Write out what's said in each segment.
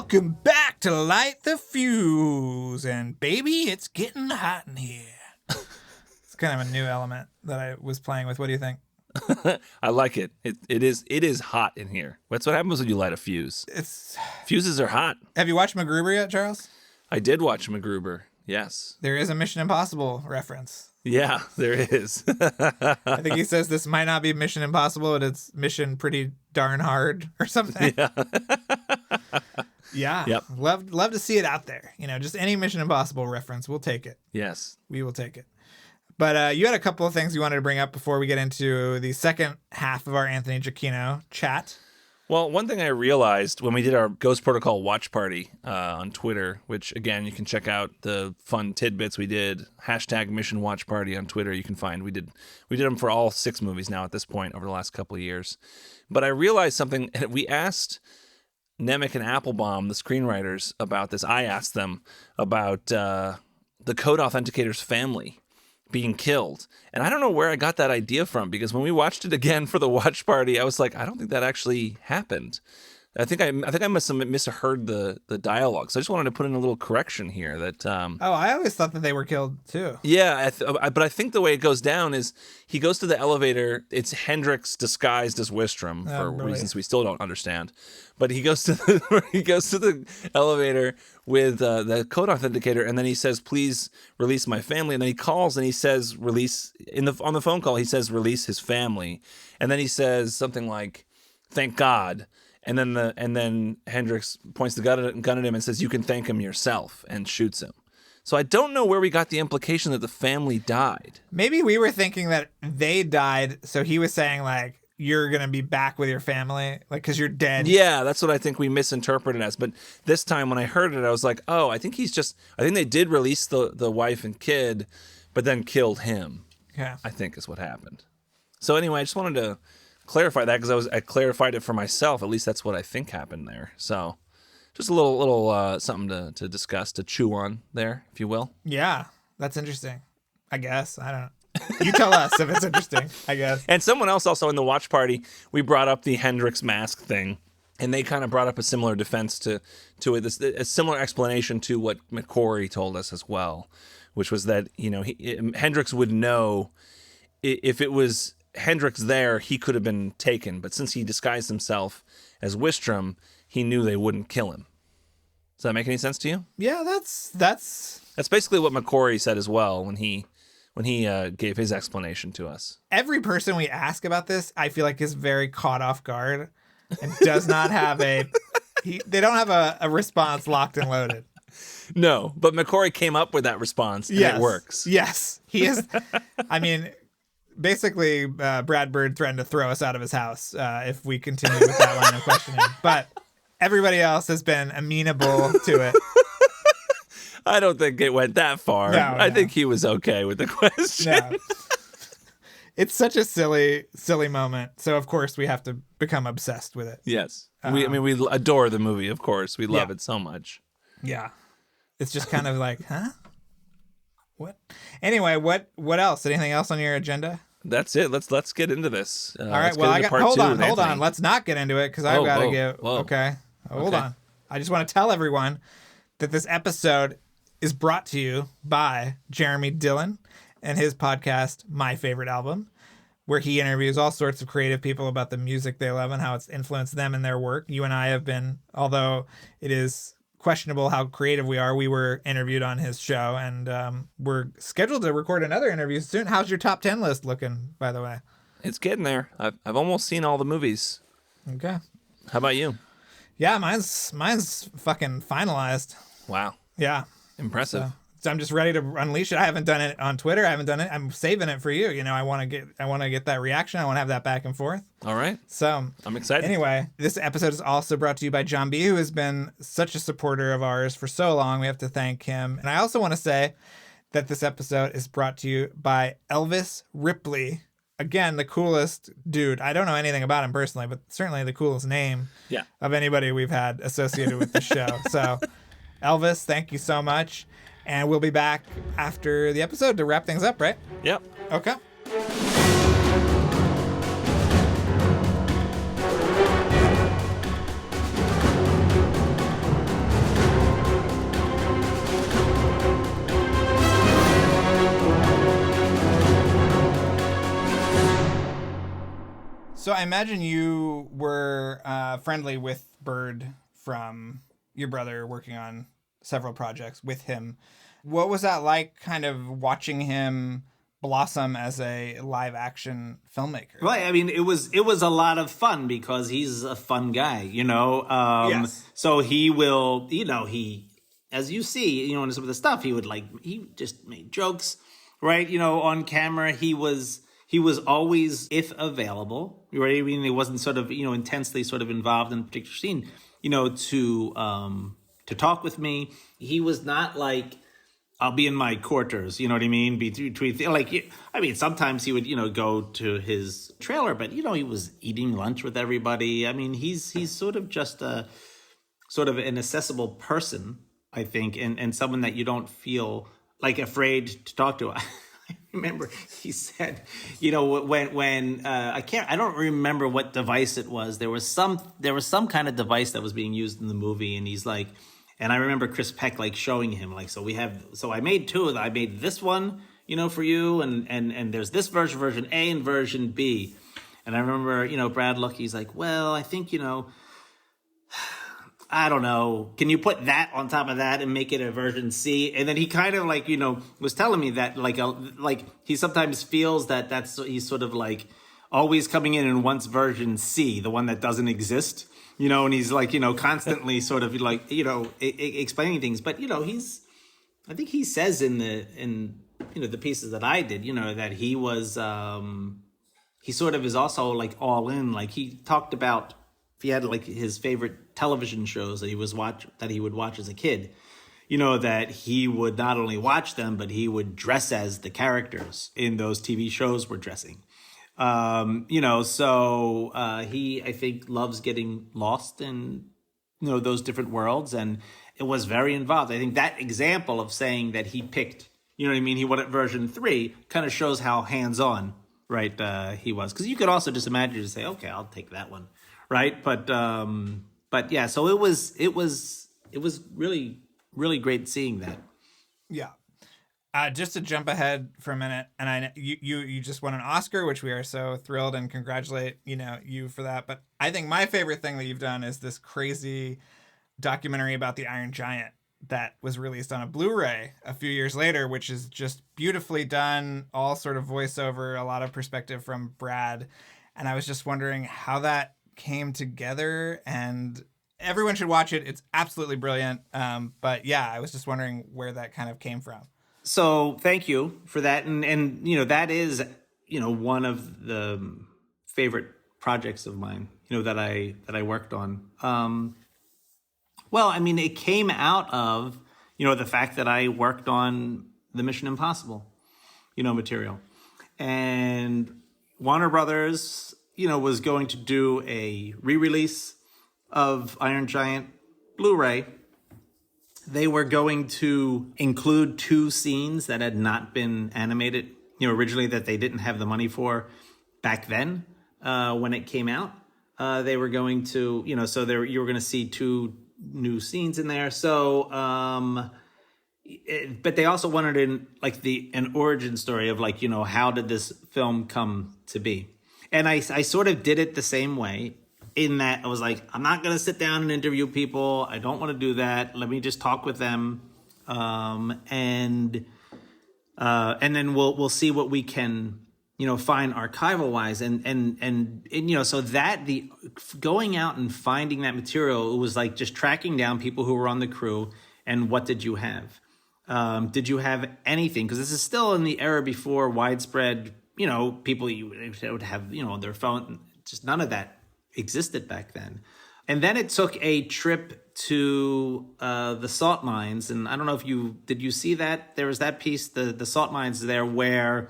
Welcome back to Light the Fuse. And baby, it's getting hot in here. It's kind of a new element that I was playing with. What do you think? I like it. It is hot in here. That's what happens when you light a fuse. Fuses are hot. Have you watched MacGruber yet, Charles? I did watch MacGruber. Yes. There is a Mission Impossible reference. Yeah, there is. I think he says this might not be Mission Impossible, but it's Mission Pretty Darn Hard or something. Yeah. Yeah. Yep. Love to see it out there. You know, just any Mission Impossible reference. We'll take it. Yes. We will take it. But you had a couple of things you wanted to bring up before we get into the second half of our Anthony Giacchino chat. Well, one thing I realized when we did our Ghost Protocol watch party on Twitter, which, again, you can check out the fun tidbits we did, #Mission Watch Party on Twitter, you can find. We did them for all 6 movies now at this point over the last couple of years. But I realized something. We asked Nemec and Applebaum, the screenwriters, about this. I asked them about the Code Authenticator's family being killed. And I don't know where I got that idea from, because when we watched it again for the watch party, I was like, I don't think that actually happened. I think I must have misheard the dialogue. So I just wanted to put in a little correction here that I always thought that they were killed too. Yeah, but I think the way it goes down is he goes to the elevator. It's Hendrix disguised as Wistrom for reasons we still don't understand. But he goes to the elevator with the code authenticator, and then he says, "Please release my family." And then he calls and he says, "Release." On the phone call, he says, "Release his family," and then he says something like, "Thank God." And then Hendrix points the gun at him and says, "You can thank him yourself," and shoots him. So I don't know where we got the implication that the family died. Maybe we were thinking that they died, so he was saying, like, you're going to be back with your family, like, because you're dead. Yeah, that's what I think we misinterpreted as. But this time when I heard it, I was like, oh, I think they did release the wife and kid, but then killed him. Yeah. I think is what happened. So anyway, I just wanted to clarify that because I clarified it for myself. At least that's what I think happened there. So just a little something to discuss, to chew on there, if you will. Yeah, that's interesting. I guess. I don't know. You tell us if it's interesting, I guess. And someone else also in the watch party, we brought up the Hendrix mask thing, and they kind of brought up a similar defense to it, a similar explanation to what McCory told us as well, which was that, Hendrix would know if it was Hendrix there, he could have been taken, but since he disguised himself as Wistrom, he knew they wouldn't kill him. Does that make any sense to you? Yeah, that's basically what McCory said as well when he gave his explanation to us. Every person we ask about this, I feel like, is very caught off guard and does not have they don't have a response locked and loaded. No, but McCory came up with that response, and it works. Yes, he is. I mean, basically, Brad Bird threatened to throw us out of his house if we continue with that line of questioning. But everybody else has been amenable to it. I don't think it went that far. No. I think he was okay with the question. No. It's such a silly moment. So, of course, we have to become obsessed with it. Yes. We adore the movie, of course. We love it so much. Yeah. It's just kind of like, huh? What? Anyway, what else? Anything else on your agenda? That's it. Let's get into this. All right. Well, hold on. Let's not get into it because I've got to get. Okay. Hold on. I just want to tell everyone that this episode is brought to you by Jeremy Dillon and his podcast, My Favorite Album, where he interviews all sorts of creative people about the music they love and how it's influenced them in their work. You and I have been, although it is questionable how creative we are, we were interviewed on his show, and we're scheduled to record another interview soon. How's your top 10 list looking, by the way? It's getting there. I've almost seen all the movies. Okay. How about you? Yeah, mine's fucking finalized. Wow. Yeah. Impressive. So I'm just ready to unleash it. I haven't done it on Twitter. I haven't done it. I'm saving it for you. I want to get that reaction. I want to have that back and forth. All right. So I'm excited. Anyway, this episode is also brought to you by John B., who has been such a supporter of ours for so long. We have to thank him. And I also want to say that this episode is brought to you by Elvis Ripley. Again, the coolest dude. I don't know anything about him personally, but certainly the coolest name of anybody we've had associated with the show. So Elvis, thank you so much. And we'll be back after the episode to wrap things up, right? Yep. Okay. So I imagine you were friendly with Bird from your brother, working on several projects with him. What was that like, kind of watching him blossom as a live action filmmaker? Right. I mean, it was a lot of fun because he's a fun guy, Yes. So he will, as you see, in some of the stuff, he just made jokes, right? On camera, he was always, if available, right? I mean, he wasn't sort of, intensely sort of involved in a particular scene, to talk with me. He was not like, I'll be in my quarters, you know what I mean? Sometimes he would, go to his trailer, but, he was eating lunch with everybody. I mean, he's sort of just an accessible person, I think, and someone that you don't feel like afraid to talk to. I remember he said, when I don't remember what device it was. There was some kind of device that was being used in the movie, and he's like, and I remember Chris Peck showing him so I made two of them. I made this one, for you, and there's this version A and version B. And I remember, Brad Lucky's like, well, I think, I don't know. Can you put that on top of that and make it a version C? And then he kind of was telling me that he sometimes feels that he's sort of always coming in wants version C, the one that doesn't exist. And he's constantly sort of explaining things. But, I think he says in the pieces that I did, that he was, he sort of is also all in. He talked about, if he had his favorite television shows that he would watch as a kid, that he would not only watch them, but he would dress as the characters in those TV shows were dressing. So he, I think, loves getting lost in, those different worlds, and it was very involved. I think that example of saying that he picked, he wanted version 3 kind of shows how hands-on, right, he was. Because you could also just imagine to say, okay, I'll take that one, right? But yeah, so it was really, really great seeing that. Yeah. Just to jump ahead for a minute, and you just won an Oscar, which we are so thrilled and congratulate you for that. But I think my favorite thing that you've done is this crazy documentary about the Iron Giant that was released on a Blu-ray a few years later, which is just beautifully done, all sort of voiceover, a lot of perspective from Brad. And I was just wondering how that came together, and everyone should watch it. It's absolutely brilliant. But yeah, I was just wondering where that kind of came from. So thank you for that. And that is, one of the favorite projects of mine, that I worked on. Well, I mean, it came out of, the fact that I worked on the Mission Impossible, material. And Warner Brothers, was going to do a re-release of Iron Giant Blu-ray. They were going to include 2 scenes that had not been animated, originally, that they didn't have the money for back then when it came out. They were going to, so you were going to see 2 new scenes in there. So, but they also wanted an origin story of how did this film come to be? And I sort of did it the same way. In that I was like, I'm not going to sit down and interview people. I don't want to do that. Let me just talk with them. And then we'll see what we can, find archival wise. And so that the going out and finding that material, it was just tracking down people who were on the crew and what did you have? Did you have anything? Because this is still in the era before widespread, people would have, their phone, just none of that existed back then. And then it took a trip to the salt mines, and I don't know if did you see that? There was that piece, the salt mines there, where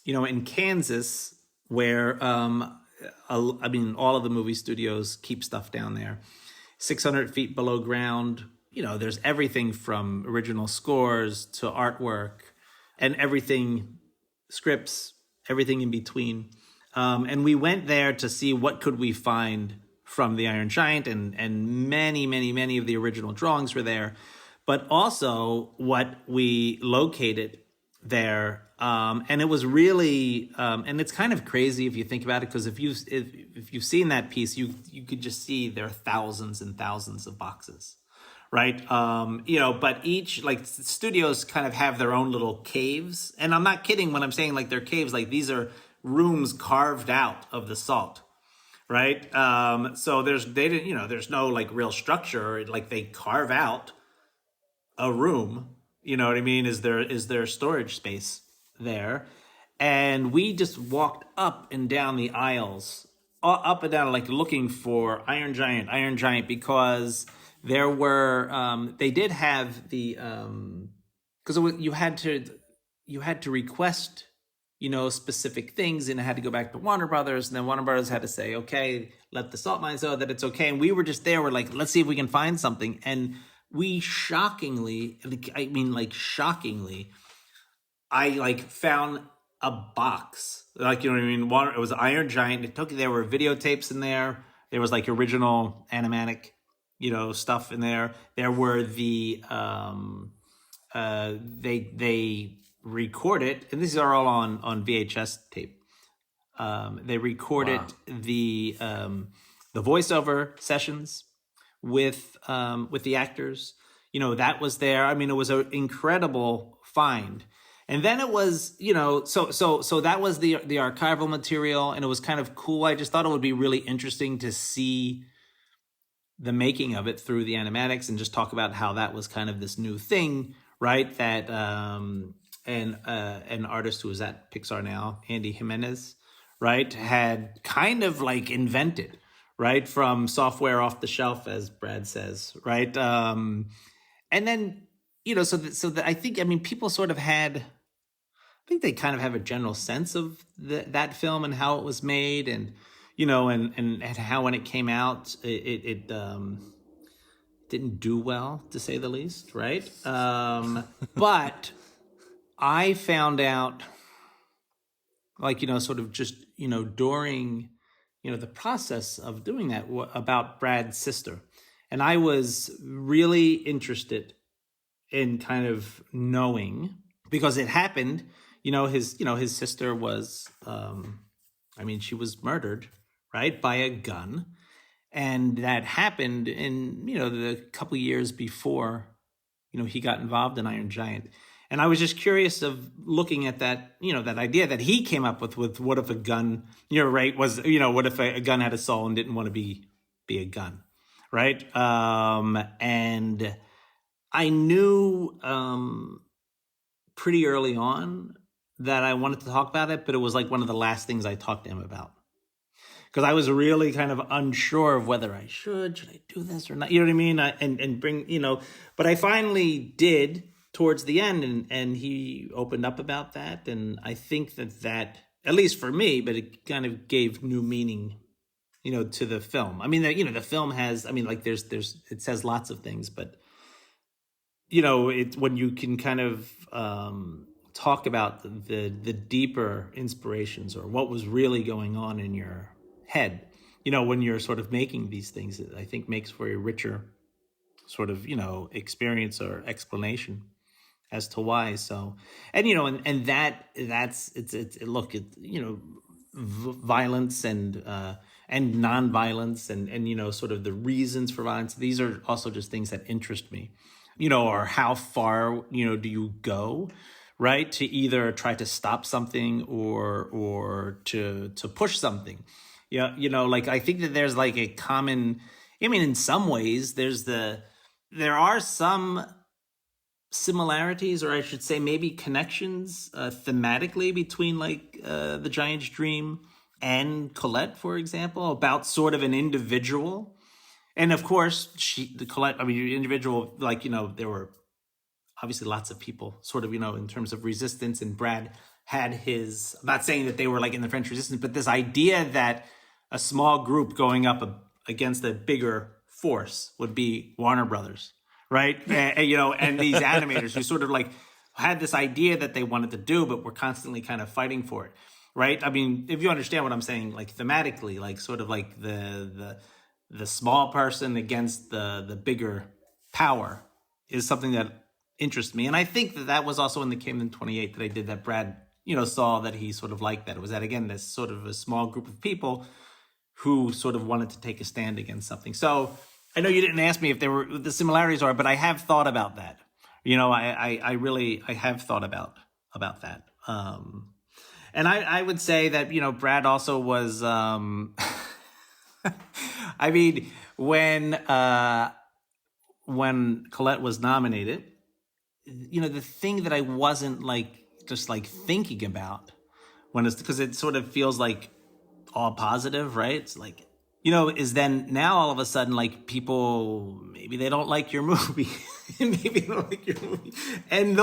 in Kansas, where all of the movie studios keep stuff down there, 600 feet below ground. There's everything from original scores to artwork, and everything, scripts, everything in between. And we went there to see what could we find from the Iron Giant, and many, many, many of the original drawings were there. But also what we located there. And it was really, and it's kind of crazy if you think about it, because if you've seen that piece, you could just see there are thousands and thousands of boxes, right? But each, like, studios kind of have their own little caves. And I'm not kidding when I'm saying like they're caves, like these are rooms carved out of the salt, right? So there's no like real structure, like they carve out a room, you know what I mean? Is there storage space there? And we just walked up and down the aisles, up and down, like looking for Iron Giant, because there were, they did have the, because you had to request, specific things, and it had to go back to Warner Brothers, and then Warner Brothers had to say, okay, let the salt mines know that it's okay. And we were just there, we're like, let's see if we can find something. And we shockingly, I found a box, like, you know what I mean? It was Iron Giant. There were videotapes in there. There was like original animatic, stuff in there. There were the, they recorded, and these are all on VHS tape. They recorded the voiceover sessions with the actors. That was there. I mean, it was an incredible find. And then it was, so that was the archival material, and it was kind of cool. I just thought it would be really interesting to see the making of it through the animatics, and just talk about how that was kind of this new thing, right? That an artist who was at Pixar now, Andy Jimenez, right, had kind of like invented, right, from software off the shelf, as Brad says, right? And then, I think, I mean, people sort of had, I think they kind of have a general sense of that film and how it was made, and, and how when it came out, it didn't do well, to say the least, right? But I found out, like, sort of just, during, the process of doing that, about Brad's sister. And I was really interested in kind of knowing, because it happened, his sister was, she was murdered, right, by a gun. And that happened in, the couple years before, he got involved in Iron Giant. And I was just curious of looking at that, that idea that he came up with what if a gun, right, was, what if a gun had a soul and didn't want to be a gun, right? And I knew pretty early on that I wanted to talk about it, but it was like one of the last things I talked to him about. Because I was really kind of unsure of whether I should I do this or not, you know what I mean? And bring, but I finally did towards the end, and he opened up about that. And I think that, at least for me, but it kind of gave new meaning, to the film. I mean, the film has, I mean, like there's, it says lots of things, but, it's when you can kind of talk about the deeper inspirations, or what was really going on in your head, when you're sort of making these things, it, I think, makes for a richer sort of, experience or explanation as to why. So, and, and that's violence and non-violence and, sort of the reasons for violence. These are also just things that interest me, or how far, do you go, right, to either try to stop something or to push something. Yeah, like, I think that there's like a common, I mean, in some ways there are some similarities, or I should say maybe connections thematically between like The Giant's Dream and Colette, for example, about sort of an individual. And of course, Colette, I mean, individual, like, there were obviously lots of people sort of, in terms of resistance, and Brad had his, I'm not saying that they were like in the French Resistance, but this idea that a small group going up against a bigger force would be Warner Brothers, right? And these animators who sort of like had this idea that they wanted to do, but were constantly kind of fighting for it, right? I mean, if you understand what I'm saying, like thematically, like sort of like the small person against the bigger power is something that interest me. And I think that was also in the Came in 28 that I did that Brad, saw that he sort of liked that. It was that, again, this sort of a small group of people who sort of wanted to take a stand against something. So I know you didn't ask me if there were the similarities are, but I have thought about that. I really have thought about that. And I would say that, Brad also was, I mean, when Colette was nominated, the thing that I wasn't just thinking about because it sort of feels like all positive, right? It's like, is then now all of a sudden, people, maybe they don't like your movie. Maybe they don't like your movie. And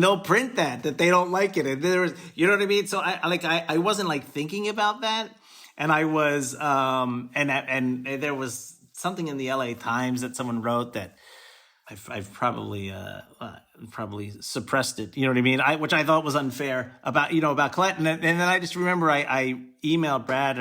they'll print that they don't like it. And there was, you know what I mean? So I wasn't thinking about that. And I was, and there was something in the LA Times that someone wrote that I've probably suppressed it. You know what I mean? Which I thought was unfair about Colette. And then I just remember I emailed Brad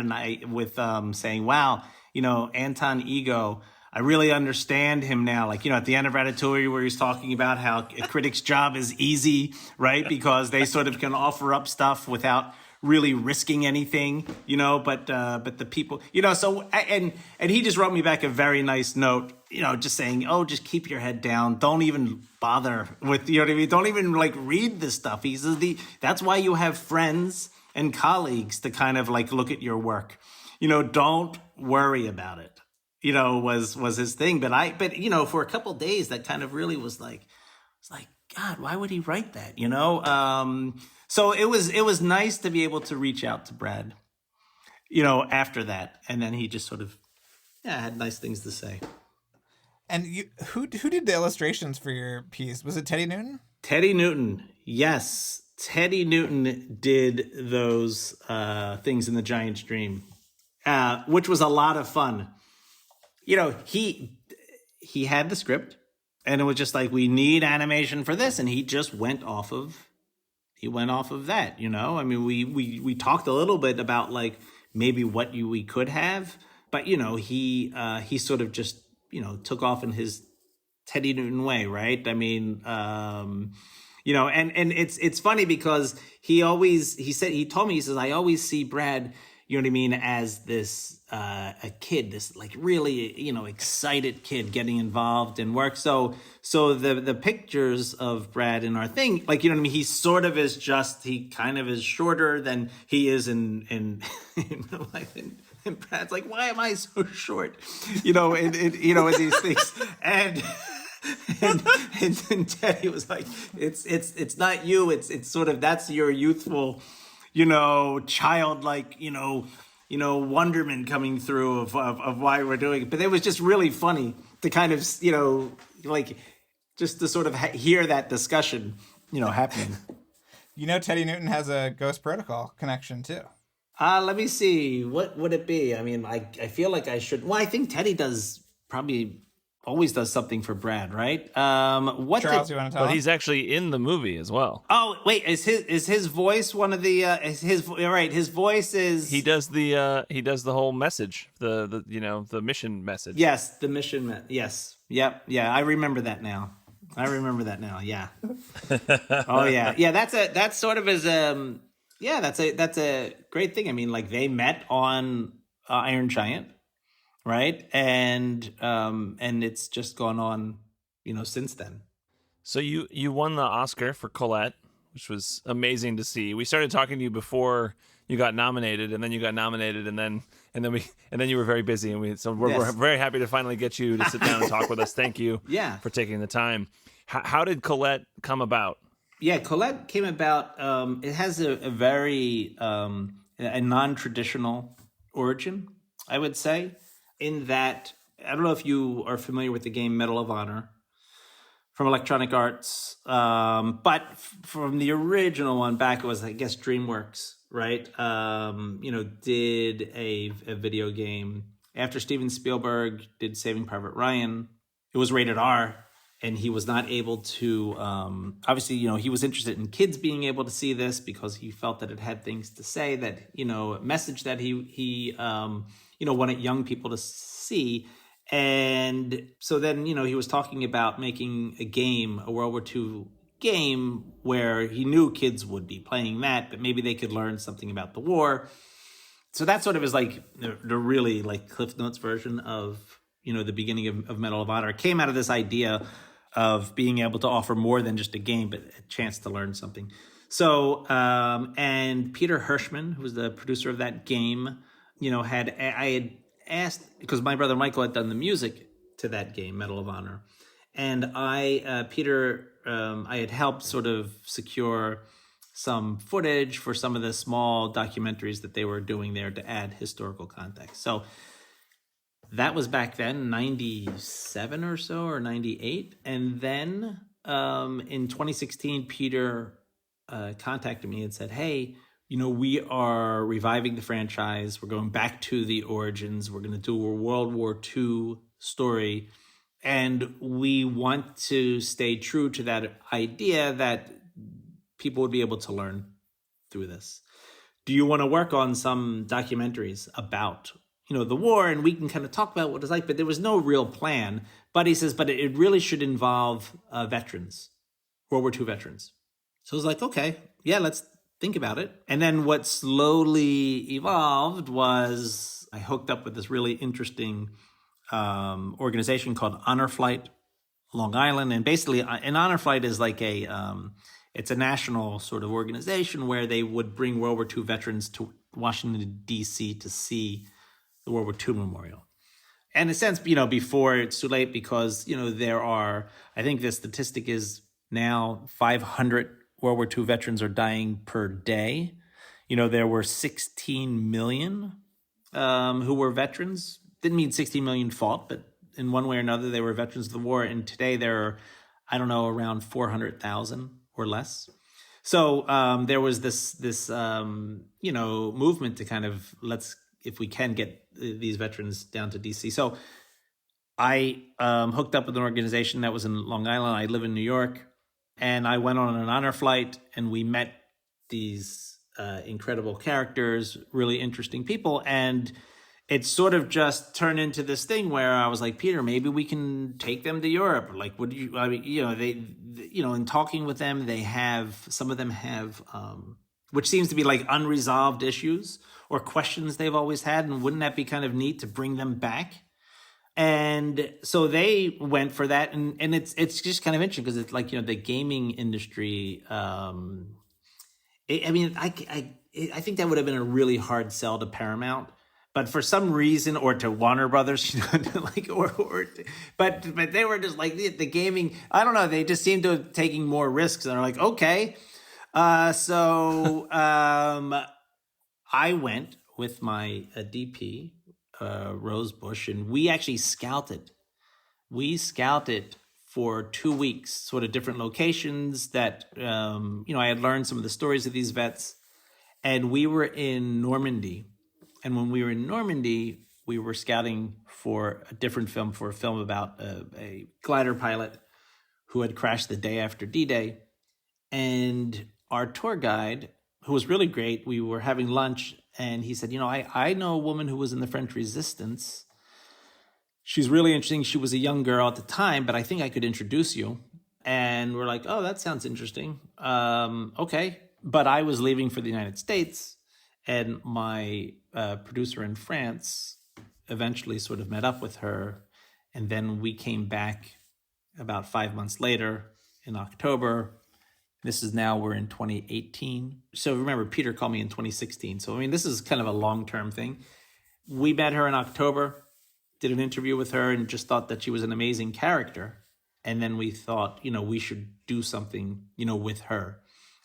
with saying, wow, Anton Ego, I really understand him now. At the end of Ratatouille, where he's talking about how a critic's job is easy, right? Because they sort of can offer up stuff without really risking anything, but the people, so, and he just wrote me back a very nice note, just saying, oh, just keep your head down. Don't even bother with, what I mean? Don't even read this stuff. He says that's why you have friends and colleagues to kind of look at your work, don't worry about it, was his thing. But for a couple of days, that kind of really was God, why would he write that? So it was nice to be able to reach out to Brad, after that. And then he just sort of, had nice things to say. And who did the illustrations for your piece? Was it Teddy Newton? Teddy Newton. Yes. Teddy Newton did those things in The Giant's Dream, which was a lot of fun. He had the script and it was just we need animation for this. And he just went off of that, I mean, we talked a little bit about maybe what we could have, but he sort of just took off in his Teddy Newton way, right? I mean, and it's funny because he told me, he says, I always see Brad, you know what I mean, as this a kid, this really excited kid getting involved in work. So the pictures of Brad in our thing, you know what I mean, he sort of is he kind of is shorter than he is in and Brad's why am I so short? In these things. And Teddy was it's not you, it's sort of, that's your youthful, childlike, wonderment coming through of why we're doing it. But it was just really funny to kind of, just to sort of hear that discussion, happening. Teddy Newton has a Ghost Protocol connection too. Let me see. What would it be? I mean, I feel like I should. Well, I think Teddy always does something for Brad, right? Charles, you want to tell? But he's actually in the movie as well. Oh, wait, is his voice one of the? Right? His voice is. He does the whole message, the mission message. Yes, the mission. Yes, yep, yeah. I remember that now. Yeah. Oh yeah. That's sort of as Yeah, that's a great thing. I mean, they met on Iron Giant, right? And it's just gone on, since then. So you won the Oscar for Colette, which was amazing to see. We started talking to you before you got nominated, and then you got nominated, and then you were very busy, and we're very happy to finally get you to sit down and talk with us. Thank you, for taking the time. How did Colette come about? Yeah, Colette came about. It has a very a non-traditional origin, I would say, in that, I don't know if you are familiar with the game Medal of Honor from Electronic Arts, but from the original one back, it was, I guess, DreamWorks, right? Did a video game after Steven Spielberg did Saving Private Ryan. It was rated R. And he was not able to, obviously, he was interested in kids being able to see this because he felt that it had things to say that, a message that he wanted young people to see. And so then, he was talking about making a World War II game, where he knew kids would be playing that, but maybe they could learn something about the war. So that sort of is like the really like Cliff Notes version of, the beginning of Medal of Honor. It came out of this idea of being able to offer more than just a game, but a chance to learn something. So, and Peter Hirschman, who was the producer of that game, I had asked, because my brother Michael had done the music to that game, Medal of Honor. And I had helped sort of secure some footage for some of the small documentaries that they were doing there to add historical context. So that was back then, 97 or so, or 98. And then in 2016, Peter contacted me and said, hey, we are reviving the franchise. We're going back to the origins. We're going to do a World War II story. And we want to stay true to that idea that people would be able to learn through this. Do you want to work on some documentaries about, the war? And we can kind of talk about what it's like, but there was no real plan. But he says, but it really should involve veterans, World War II veterans. So I was like, okay, yeah, let's think about it. And then what slowly evolved was I hooked up with this really interesting organization called Honor Flight Long Island. And basically an Honor Flight is like it's a national sort of organization where they would bring World War II veterans to Washington, D.C. to see the World War II memorial. And in a sense, before it's too late, because, there are, I think the statistic is now 500 World War II veterans are dying per day. There were 16 million who were veterans. Didn't mean 16 million fought, but in one way or another, they were veterans of the war. And today there are, I don't know, around 400,000 or less. So there was this movement to kind of if we can get these veterans down to DC. So I hooked up with an organization that was in Long Island. I live in New York, and I went on an honor flight, and we met these incredible characters, really interesting people, and it sort of just turned into this thing where I was like, Peter, maybe we can take them to Europe. Like, would you? I mean, they, in talking with them, some of them have, which seems to be like unresolved issues or questions they've always had, and wouldn't that be kind of neat to bring them back? And so they went for that, and it's just kind of interesting because it's like, the gaming industry. I think that would have been a really hard sell to Paramount. But for some reason, or to Warner Brothers, but they were just like the gaming. I don't know. They just seemed to have taking more risks, and they're like, okay. So I went with my DP, Rose Bush, and we actually scouted. We scouted for 2 weeks, sort of different locations that I had learned some of the stories of these vets, and we were in Normandy. And when we were in Normandy, we were scouting for a different film, for a film about a glider pilot who had crashed the day after D-Day. And our tour guide, who was really great, we were having lunch, and he said, I know a woman who was in the French Resistance. She's really interesting. She was a young girl at the time, but I think I could introduce you. And we're like, oh, that sounds interesting. Okay. But I was leaving for the United States, and my producer in France eventually sort of met up with her. And then we came back about 5 months later in October. We're in 2018. So remember, Peter called me in 2016. So, this is kind of a long-term thing. We met her in October, did an interview with her, and just thought that she was an amazing character. And then we thought, we should do something, with her,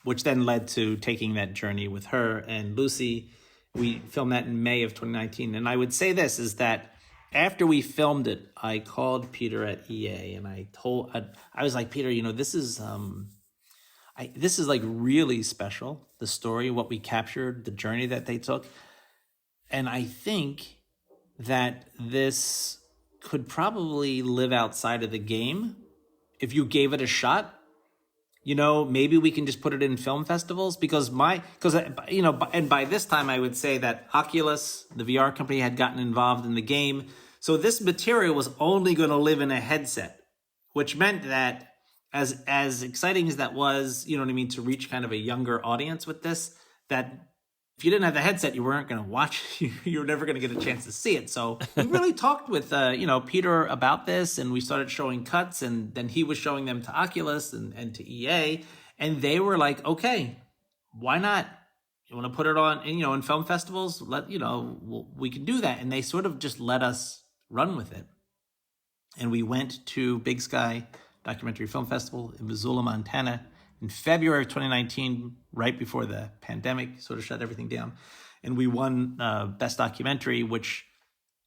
which then led to taking that journey with her and Lucy. We filmed that in May of 2019. And I would say this is that after we filmed it, I called Peter at EA, and I was like, Peter, this is like really special, the story, what we captured, the journey that they took. And I think that this could probably live outside of the game if you gave it a shot. Maybe we can just put it in film festivals, because and by this time I would say that Oculus, the VR company, had gotten involved in the game. So this material was only going to live in a headset, which meant that as exciting as that was, you know what I mean, to reach kind of a younger audience with this, that if you didn't have the headset, you weren't going to watch. You were never going to get a chance to see it. So we really talked with, Peter about this, and we started showing cuts, and then he was showing them to Oculus and to EA, and they were like, okay, why not? You want to put it on, in film festivals? We can do that. And they sort of just let us run with it. And we went to Big Sky Documentary Film Festival in Missoula, Montana, in February of 2019, right before the pandemic sort of shut everything down. And we won Best Documentary, which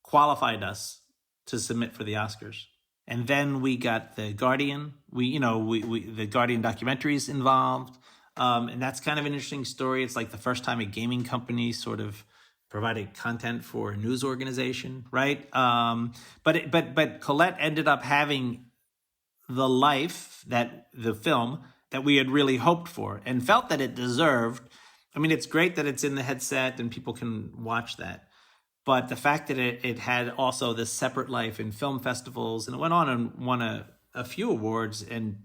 qualified us to submit for the Oscars. And then we got The Guardian. The Guardian documentaries involved. And that's kind of an interesting story. It's like the first time a gaming company sort of provided content for a news organization, right? But Colette ended up having the life that the film that we had really hoped for and felt that it deserved. I mean, it's great that it's in the headset and people can watch that. But the fact that it had also this separate life in film festivals, and it went on and won a few awards and,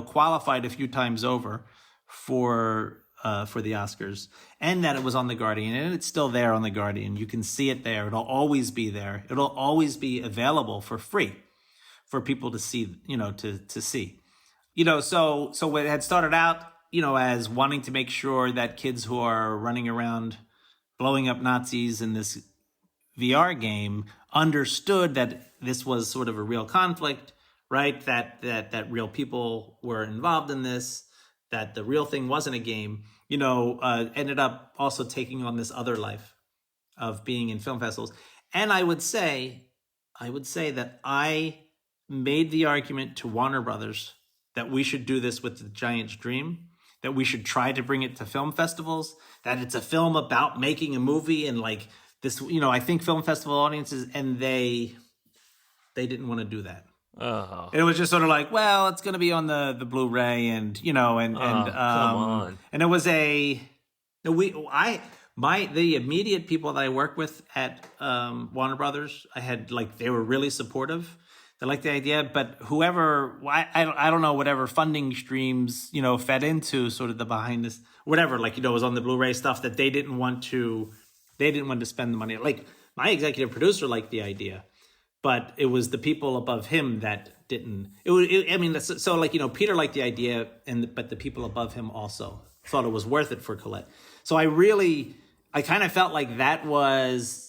qualified a few times over for the Oscars, and that it was on The Guardian, and it's still there on The Guardian. You can see it there. It'll always be there. It'll always be available for free for people to see, to see. So it had started out, as wanting to make sure that kids who are running around blowing up Nazis in this VR game understood that this was sort of a real conflict, right? That real people were involved in this, that the real thing wasn't a game, ended up also taking on this other life of being in film festivals. And I would say that I made the argument to Warner Brothers that we should do this with The Giant's Dream, that we should try to bring it to film festivals, that it's a film about making a movie, and like this, I think film festival audiences, and they didn't want to do that. Oh. It was just sort of like, well, it's going to be on the Blu-ray, and come on. And it was the immediate people that I work with at Warner Brothers, I had they were really supportive. They liked the idea, but whoever, I don't know, whatever funding streams, fed into sort of the behind this, whatever, was on the Blu-ray stuff, that they didn't want to spend the money. Like my executive producer liked the idea, but it was the people above him that didn't. Peter liked the idea, but the people above him also thought it was worth it for Colette. So I kind of felt like that was.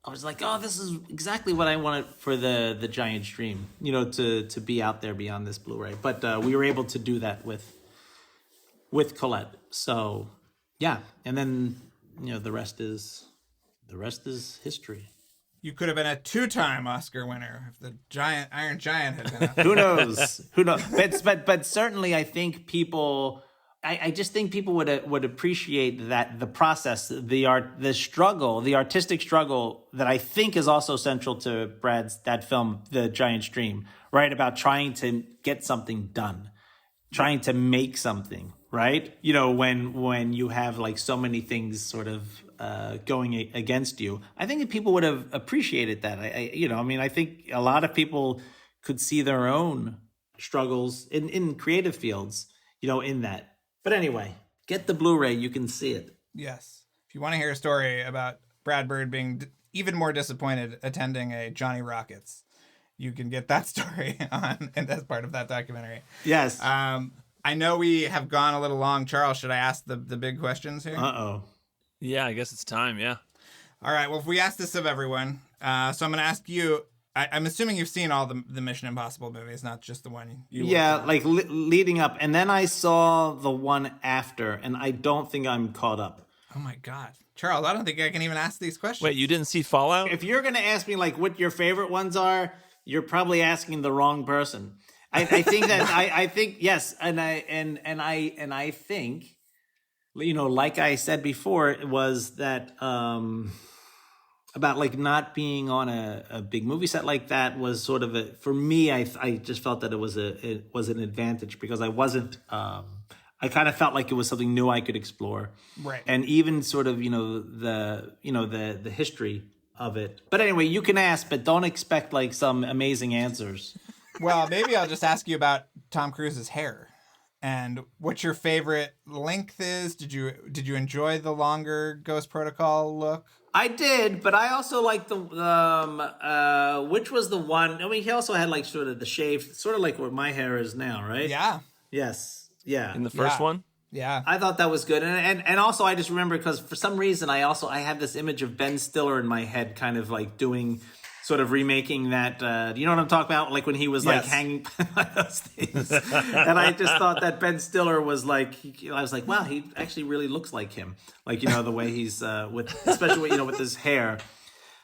I was like, oh, this is exactly what I wanted for the Giant's Dream, to be out there beyond this Blu-ray. But we were able to do that with Colette. So yeah, and then the rest is history. You could have been a 2-time Oscar winner if the Iron Giant had been. Who knows? But certainly, I think people. I just think people would appreciate that the process, the artistic struggle that I think is also central to that film, The Giant's Dream, right? About trying to get something done, trying to make something, right? When you have so many things sort of going against you, I think that people would have appreciated that. I think a lot of people could see their own struggles in creative fields, in that. But anyway, get the Blu-ray. You can see it. Yes. If you want to hear a story about Brad Bird being even more disappointed attending a Johnny Rockets, you can get that story on, and that's part of that documentary. Yes. I know we have gone a little long. Charles, should I ask the big questions here? Uh-oh. Yeah, I guess it's time, yeah. All right, well, if we ask this of everyone, so I'm going to ask you, I'm assuming you've seen all the Mission Impossible movies, not just the one you yeah, leading up. And then I saw the one after, and I don't think I'm caught up. Oh, my God. Charles, I don't think I can even ask these questions. Wait, you didn't see Fallout? If you're going to ask me, what your favorite ones are, you're probably asking the wrong person. I think that, I think, yes, and I think, like I said before, it was that... about not being on a big movie set like that was sort of for me, I just felt that it was an advantage because I wasn't, I kind of felt like it was something new I could explore. Right. And even sort of, the history of it. But anyway, you can ask, but don't expect like some amazing answers. Well, maybe I'll just ask you about Tom Cruise's hair and what your favorite length is. Did you enjoy the longer Ghost Protocol look? I did, but I also like the which was the one. I mean, he also had like sort of the shaved, sort of like what my hair is now, right? Yeah. Yes. Yeah. In the first one? Yeah. I thought that was good. And also I just remember because for some reason I have this image of Ben Stiller in my head kind of like doing sort of remaking that you know what I'm talking about, like when he was like hanging by those things. And I just thought that Ben Stiller was like, I was like, wow, he actually really looks like him, like, you know, the way he's with, especially, you know, with his hair.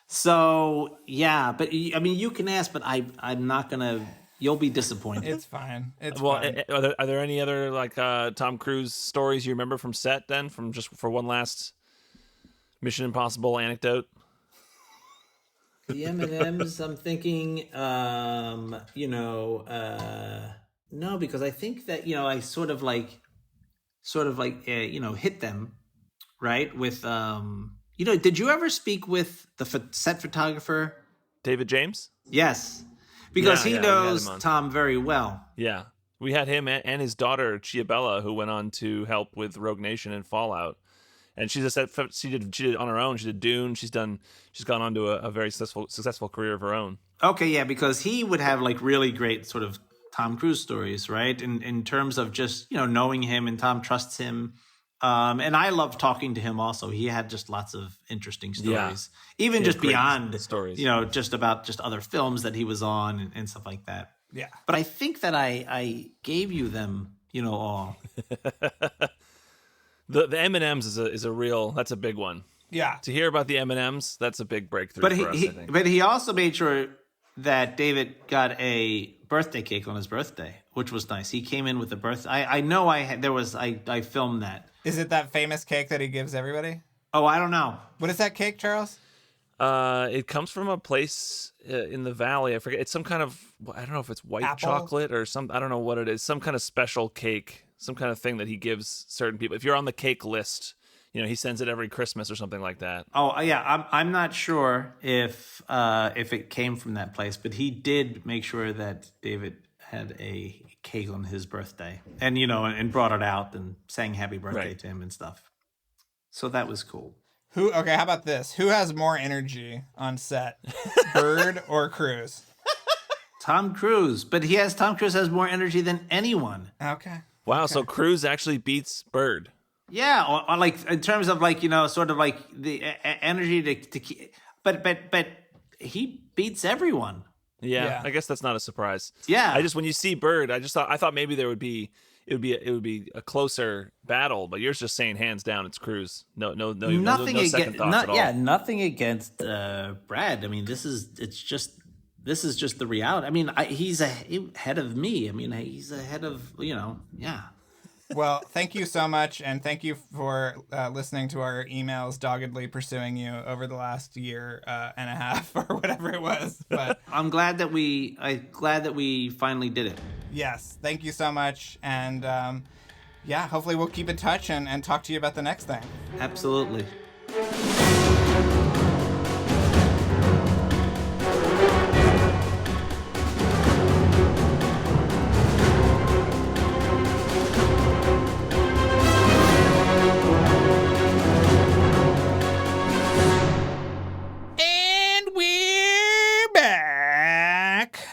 So yeah, but I mean, you can ask, but I'm not gonna. You'll be disappointed. It's fine. It's well, fine. Are there any other like Tom Cruise stories you remember from set then, from just for one last Mission Impossible anecdote? The M&Ms, I'm thinking, you know, no, because I think that, you know, I sort of like, you know, hit them, right? With, you know, did you ever speak with the set photographer? David James? Yes, because he knows Tom very well. Yeah. We had him and his daughter, Chiabella, who went on to help with Rogue Nation and Fallout. And she did on her own. She did Dune. She's gone on to a very successful career of her own. Okay, yeah, because he would have like really great sort of Tom Cruise stories, right? In terms of just, you know, knowing him, and Tom trusts him. And I love talking to him also. He had just lots of interesting stories. Yeah. Even just beyond stories, you know, just about just other films that he was on and stuff like that. Yeah. But I think that I gave you them, you know, all. The M&Ms is a real, that's a big one. Yeah. To hear about the M&Ms, that's a big breakthrough for us, I think. But he also made sure that David got a birthday cake on his birthday, which was nice. He came in with the birthday. I know I filmed that. Is it that famous cake that he gives everybody? Oh, I don't know. What is that cake, Charles? It comes from a place in the valley. I forget. It's some kind of, I don't know if it's white chocolate or some, I don't know what it is. Some kind of special cake. Some kind of thing that he gives certain people. If you're on the cake list, you know, he sends it every Christmas or something like that. Oh yeah, I'm not sure if it came from that place, but he did make sure that David had a cake on his birthday, and you know, and brought it out and sang happy birthday to him and stuff. So that was cool. Okay, how about this? Who has more energy on set, Bird or Cruise? Tom Cruise, but Tom Cruise has more energy than anyone. Okay. Wow, okay. So Cruise actually beats Bird. Yeah, or like in terms of like, you know, sort of like the energy to keep, but he beats everyone. Yeah, I guess that's not a surprise. Yeah, when you see Bird, I thought maybe it would be a closer battle, but you're just saying hands down it's Cruise. No second thoughts at all. Yeah, nothing against Brad. I mean, this is just the reality. I mean, he's ahead of me. I mean, he's ahead of, you know, yeah. Well, thank you so much, and thank you for listening to our emails doggedly pursuing you over the last year and a half or whatever it was. But I'm glad that we finally did it. Yes, thank you so much, and yeah, hopefully we'll keep in touch and talk to you about the next thing. Absolutely.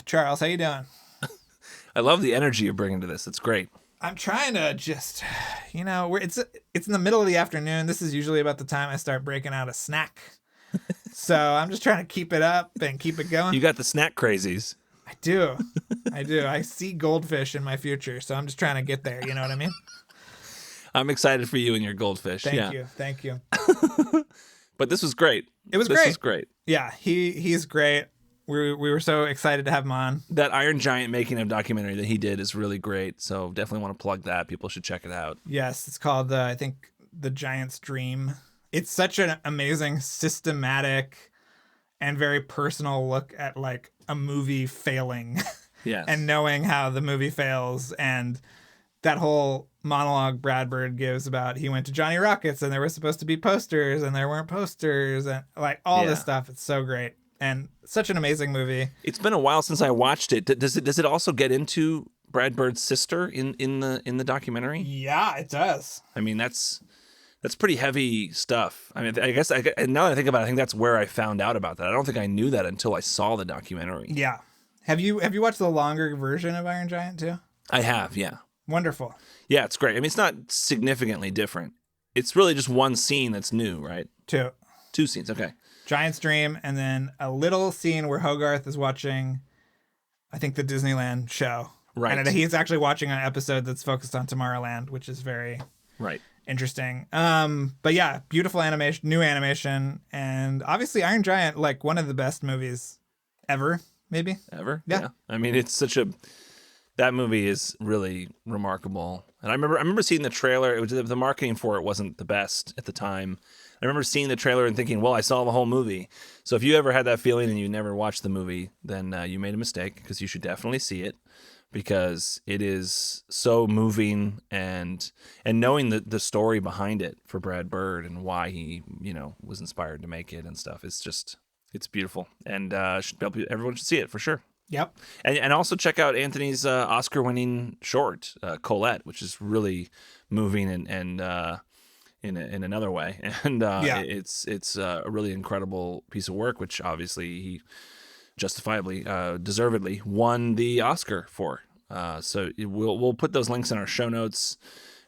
Charles, how you doing? I love the energy you're bringing to this. It's great. I'm trying to just, you know, it's in the middle of the afternoon. This is usually about the time I start breaking out a snack. So I'm just trying to keep it up and keep it going. You got the snack crazies. I do. I see goldfish in my future, so I'm just trying to get there. You know what I mean? I'm excited for you and your goldfish. Thank you. But this was great. This was great. Yeah, he's great. We were so excited to have him on. That Iron Giant making of documentary that he did is really great. So definitely want to plug that. People should check it out. Yes, it's called, I think, The Giant's Dream. It's such an amazing, systematic, and very personal look at like a movie failing. Yes. And knowing how the movie fails and that whole monologue Brad Bird gives about he went to Johnny Rockets and there were supposed to be posters and there weren't posters and like all this stuff. It's so great and such an amazing movie. It's been a while since I watched it. Does it also get into Brad Bird's sister in the documentary? Yeah, it does. I mean, that's pretty heavy stuff. I mean, I guess now that I think about it, I think that's where I found out about that. I don't think I knew that until I saw the documentary. Yeah. Have you watched the longer version of Iron Giant too? I have, yeah. Wonderful. Yeah, it's great. I mean, it's not significantly different. It's really just one scene that's new, right? Two scenes, okay. Giant's Dream, and then a little scene where Hogarth is watching, I think, the Disneyland show. Right. And he's actually watching an episode that's focused on Tomorrowland, which is very interesting. But yeah, beautiful animation, new animation, and obviously Iron Giant, like one of the best movies ever, maybe. Ever? Yeah. I mean, it's that movie is really remarkable. And I remember seeing the trailer. It was the marketing for it wasn't the best at the time. I remember seeing the trailer and thinking, well, I saw the whole movie. So if you ever had that feeling and you never watched the movie, then you made a mistake, because you should definitely see it, because it is so moving, and knowing the story behind it for Brad Bird and why he, was inspired to make it and stuff. It's beautiful, and everyone should see it for sure. Yep. And also check out Anthony's Oscar-winning short, Colette, which is really moving and in another way. And it's a really incredible piece of work, which obviously he justifiably, deservedly won the Oscar for. So we'll put those links in our show notes.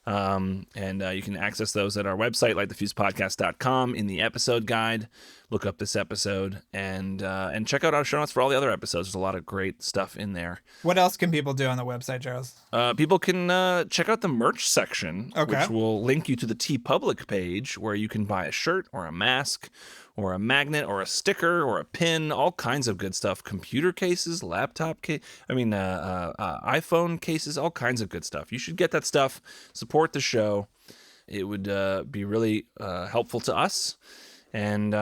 And you can access those at our website, lightthefusepodcast.com, in the episode guide. Look up this episode and check out our show notes for all the other episodes. There's a lot of great stuff in there. What else can people do on the website, Charles? People can check out the merch section, which will link you to the TeePublic page, where you can buy a shirt or a mask or a magnet or a sticker or a pin, all kinds of good stuff. Computer cases, iPhone cases, all kinds of good stuff. You should get that stuff. Support the show. It would be really helpful to us. And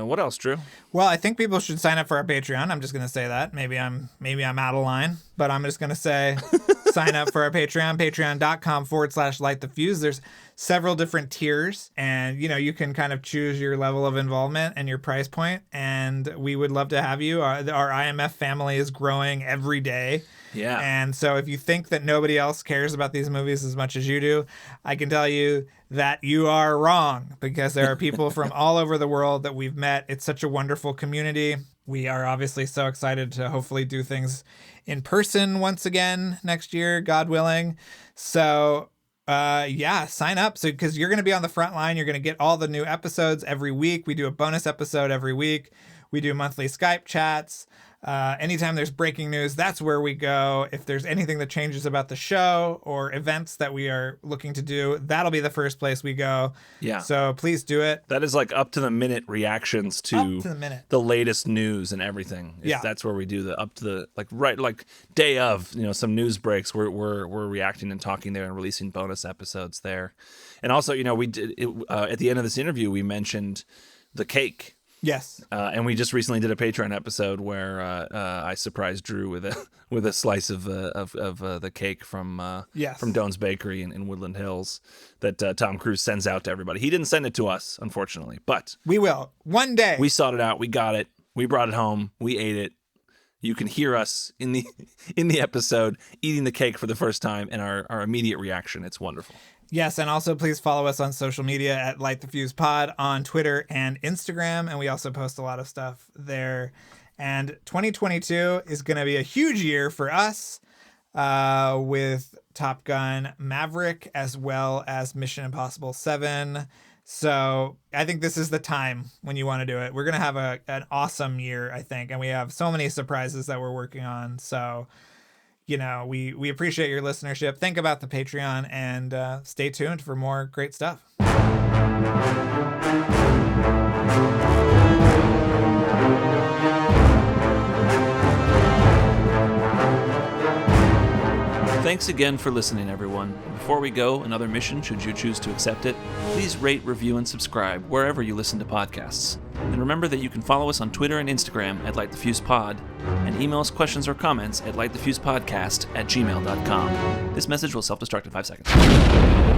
what else, Drew? Well, I think people should sign up for our Patreon. I'm just going to say that. Maybe I'm out of line, but I'm just going to say sign up for our Patreon, patreon.com/lightthefuse. There's several different tiers, and you can kind of choose your level of involvement and your price point, and we would love to have you. Our IMF family is growing every day. Yeah. And so if you think that nobody else cares about these movies as much as you do, I can tell you that you are wrong, because there are people from all over the world that we've met. It's such a wonderful community. We are obviously so excited to hopefully do things in person once again next year, God willing. So sign up. So, because you're going to be on the front line, you're going to get all the new episodes every week. We do a bonus episode every week. We do monthly Skype chats. Anytime there's breaking news, that's where we go. If there's anything that changes about the show or events that we are looking to do, that'll be the first place we go. Yeah. So please do it. That is like up to the minute reactions to the latest news and everything. That's where we do the up to the day of, some news breaks. We're reacting and talking there and releasing bonus episodes there. And also, we did at the end of this interview, we mentioned the cake. Yes. And we just recently did a Patreon episode where I surprised Drew with a slice of the cake from Doan's Bakery in Woodland Hills that Tom Cruise sends out to everybody. He didn't send it to us, unfortunately, but we will one day. We sought it out. We got it. We brought it home. We ate it. You can hear us in the episode eating the cake for the first time, and our immediate reaction. It's wonderful. Yes, and also please follow us on social media at LightTheFuse-Pod on Twitter and Instagram, and we also post a lot of stuff there. And 2022 is going to be a huge year for us with Top Gun Maverick as well as Mission Impossible 7. So I think this is the time when you want to do it. We're going to have an awesome year, I think, and we have so many surprises that we're working on. So we appreciate your listenership. Think about the Patreon and stay tuned for more great stuff. Thanks again for listening, everyone. Before we go, another mission, should you choose to accept it, please rate, review, and subscribe wherever you listen to podcasts. And remember that you can follow us on Twitter and Instagram at LightTheFusePod, and email us questions or comments at lightthefusepodcast@gmail.com. This message will self-destruct in 5 seconds.